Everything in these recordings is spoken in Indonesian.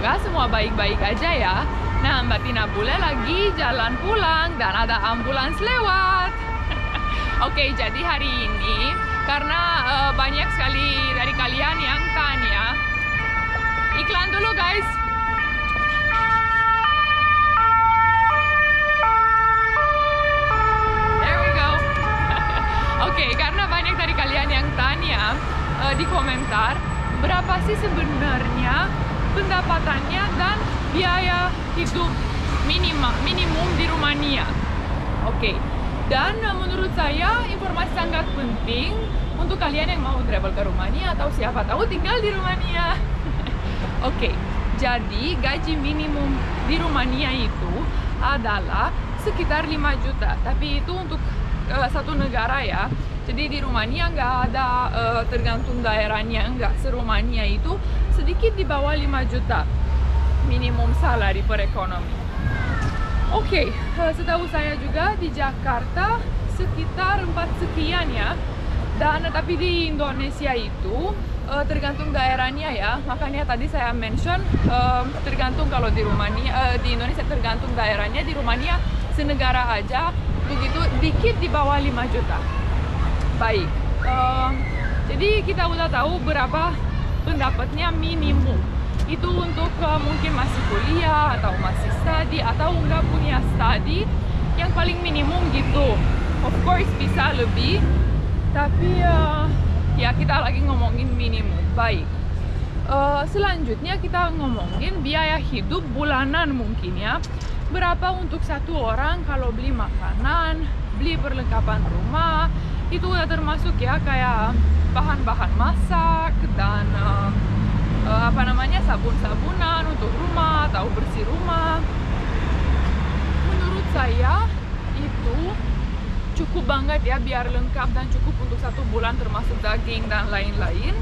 semoga semua baik-baik aja ya. Nah, Mbak Tina Bule lagi jalan pulang dan ada ambulans lewat. Oke, jadi hari ini karena banyak sekali dari kalian yang tanya, iklan dulu guys. There we go. Oke, karena banyak dari kalian yang tanya di komentar, berapa sih sebenarnya pendapatannya dan biaya hidup minimum di Rumania. Oke. Dan menurut saya informasi sangat penting untuk kalian yang mau travel ke Rumania atau siapa tahu tinggal di Rumania. Oke, jadi gaji minimum di Rumania itu adalah sekitar 5 juta. Tapi itu untuk satu negara ya. Jadi di Rumania nggak ada tergantung daerahnya, nggak se-Rumania itu sedikit di bawah 5 juta minimum salary per ekonomi. Oke, setahu saya juga di Jakarta sekitar 4 sekian ya. Dan tapi di Indonesia itu tergantung daerahnya ya. Makanya tadi saya mention tergantung kalau di Rumania, di Indonesia tergantung daerahnya. Di Rumania senegara aja begitu dikit di bawah 5 juta. Baik, jadi kita udah tahu berapa pendapatnya minimum. Itu untuk mungkin masih kuliah atau masih studi atau nggak punya studi, yang paling minimum gitu. Of course bisa lebih, tapi ya kita lagi ngomongin minimum. Baik, selanjutnya kita ngomongin biaya hidup bulanan mungkin ya. Berapa untuk satu orang kalau beli makanan, beli perlengkapan rumah, itu udah termasuk ya kayak bahan-bahan masak dan apa namanya sabun-sabunan untuk rumah atau bersih rumah. Menurut saya itu cukup banget ya biar lengkap dan cukup untuk satu bulan termasuk daging dan lain-lain.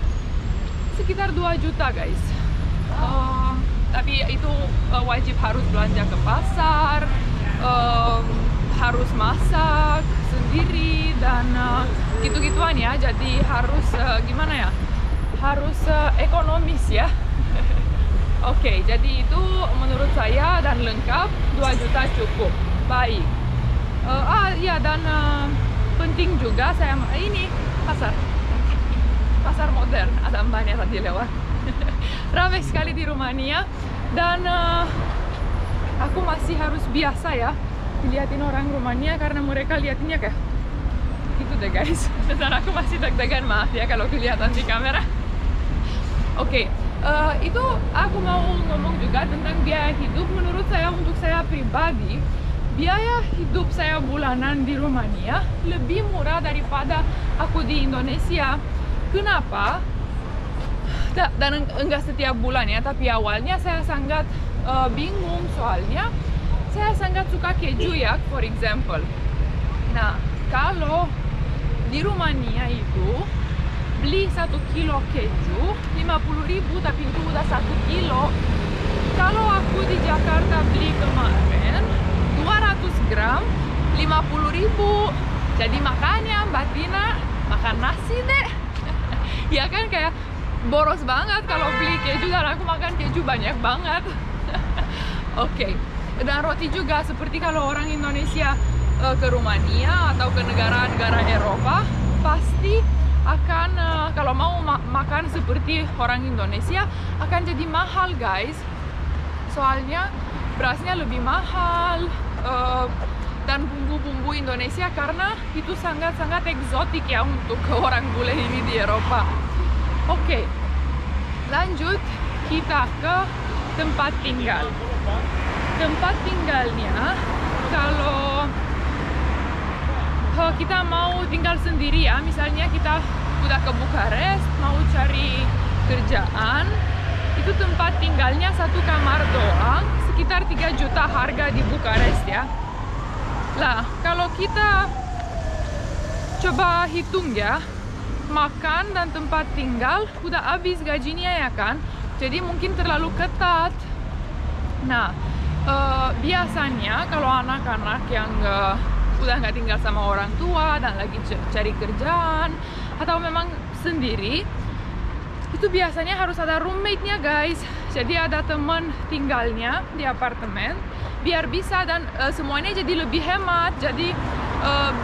Sekitar 2 juta guys. Tapi itu wajib harus belanja ke pasar, harus masak sendiri dan gitu-gituan ya. Jadi harus gimana ya? Harus ekonomis ya. Oke, jadi itu menurut saya dan lengkap 2 juta cukup. Baik. Ya dan penting juga saya ini pasar modern, ada mbaknya tadi lewat. Ramai sekali di Rumania dan aku masih harus biasa ya dilihatin orang Rumania karena mereka liatinnya kayak gitu deh guys. Dan aku masih deg-degan, maaf ya kalau kelihatan di kamera. Oke, itu aku mau ngomong juga tentang biaya hidup. Menurut saya, untuk saya pribadi, biaya hidup saya bulanan di Rumania lebih murah daripada aku di Indonesia. Kenapa? Dan enggak setiap bulan ya, tapi awalnya saya sangat bingung soalnya saya sangat suka keju ya, for example. Nah, kalau di Rumania itu beli 1 kilo keju 50.000, tapi itu udah 1 kilo. Kalau aku di Jakarta beli kemarin 200 gram 50.000. Jadi makanya Mbak Tina makan nasi deh. Ya kan, kayak boros banget kalau beli keju dan aku makan keju banyak banget. Oke. Dan roti juga, seperti kalau orang Indonesia ke Rumania atau ke negara-negara Eropa, pasti akan kalau mau makan seperti orang Indonesia akan jadi mahal guys. Soalnya berasnya lebih mahal dan bumbu-bumbu Indonesia karena itu sangat-sangat eksotik ya untuk orang bule ini di Eropa. Oke, lanjut kita ke tempat tinggal. Tempat tinggalnya kalau kita mau tinggal sendiri ya, misalnya kita udah ke Bukares mau cari kerjaan, itu tempat tinggalnya 1 kamar doang sekitar 3 juta harga di Bukares ya. Lah kalau kita coba hitung ya, makan dan tempat tinggal udah habis gajinya ya kan, jadi mungkin terlalu ketat. Nah biasanya kalau anak-anak yang udah nggak tinggal sama orang tua dan lagi cari kerjaan atau memang sendiri, itu biasanya harus ada roommate-nya guys. Jadi ada teman tinggalnya di apartemen biar bisa, dan semuanya jadi lebih hemat. Jadi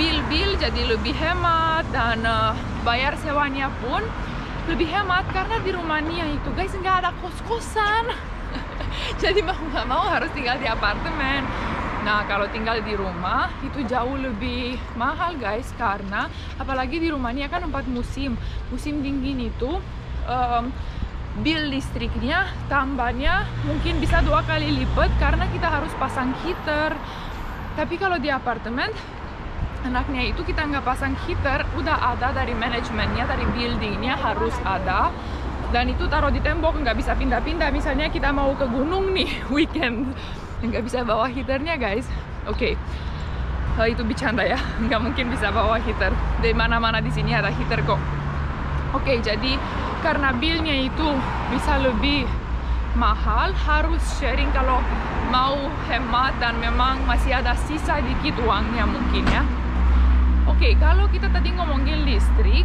bill jadi lebih hemat, dan bayar sewanya pun lebih hemat. Karena di Rumania itu guys nggak ada kos-kosan. Jadi mau nggak mau harus tinggal di apartemen. Nah, kalau tinggal di rumah itu jauh lebih mahal guys, karena apalagi di Rumania kan 4 musim. Musim dingin itu bill listriknya tambahnya mungkin bisa 2 kali lipat karena kita harus pasang heater. Tapi kalau di apartemen enaknya itu kita nggak pasang heater, udah ada dari manajemennya, dari buildingnya harus ada, dan itu taruh di tembok, nggak bisa pindah-pindah. Misalnya kita mau ke gunung nih weekend, nggak bisa bawa heaternya guys. Oke. Itu bercanda ya, nggak mungkin bisa bawa heater. Di mana-mana di sini ada heater kok. Oke, jadi karena billnya itu bisa lebih mahal, harus sharing kalau mau hemat dan memang masih ada sisa dikit uangnya mungkin ya. Oke, kalau kita tadi ngomongin listrik,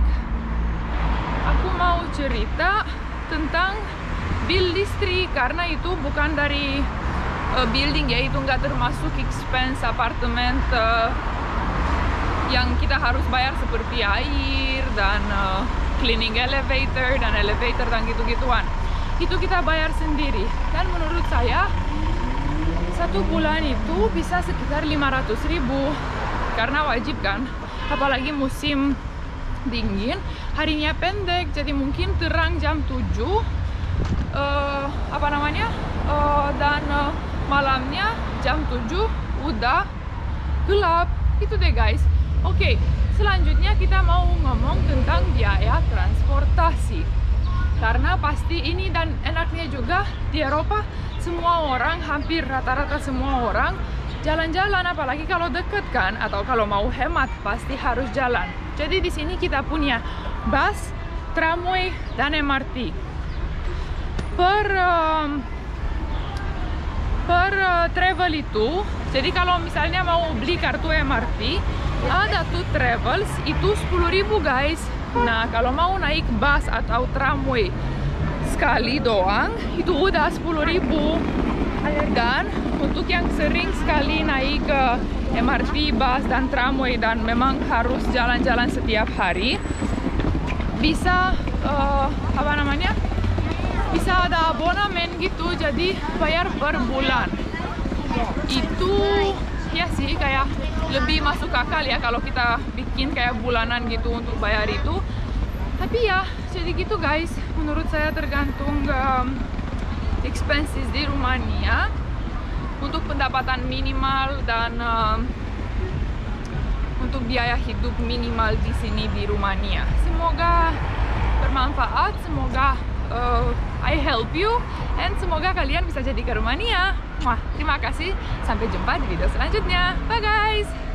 aku mau cerita tentang bill listrik, karena itu bukan dari building ya, itu nggak termasuk expense apartemen yang kita harus bayar seperti air dan cleaning elevator dan gitu-gituan. Itu kita bayar sendiri, dan menurut saya 1 bulan itu bisa sekitar 500.000 karena wajib kan, apalagi musim dingin, harinya pendek, jadi mungkin terang jam 7 dan malamnya jam 7 udah gelap. Itu deh guys. Oke, selanjutnya kita mau ngomong tentang biaya transportasi, karena pasti ini, dan enaknya juga di Eropa semua orang, hampir rata-rata semua orang jalan-jalan, apalagi kalau deket kan, atau kalau mau hemat pasti harus jalan. Jadi di sini kita punya bus, tramway, dan MRT. Per travel itu, jadi kalau misalnya mau beli kartu MRT, ada tuh travels itu 10.000 guys. Nah, kalau mau naik bus atau tramway sekali doang itu udah 10.000. Dan untuk yang sering sekali naik ke MRT, bus, dan tramway dan memang harus jalan-jalan setiap hari, bisa bisa ada abonemen gitu, jadi bayar per bulan. Itu ya sih kayak lebih masuk akal ya kalau kita bikin kayak bulanan gitu untuk bayar itu. Tapi ya jadi gitu guys, menurut saya tergantung expenses di Rumania untuk pendapatan minimal dan untuk biaya hidup minimal di sini di Rumania. Semoga bermanfaat, semoga I help you, and semoga kalian bisa jadi ke Rumania. Wah, terima kasih, sampai jumpa di video selanjutnya. Bye guys.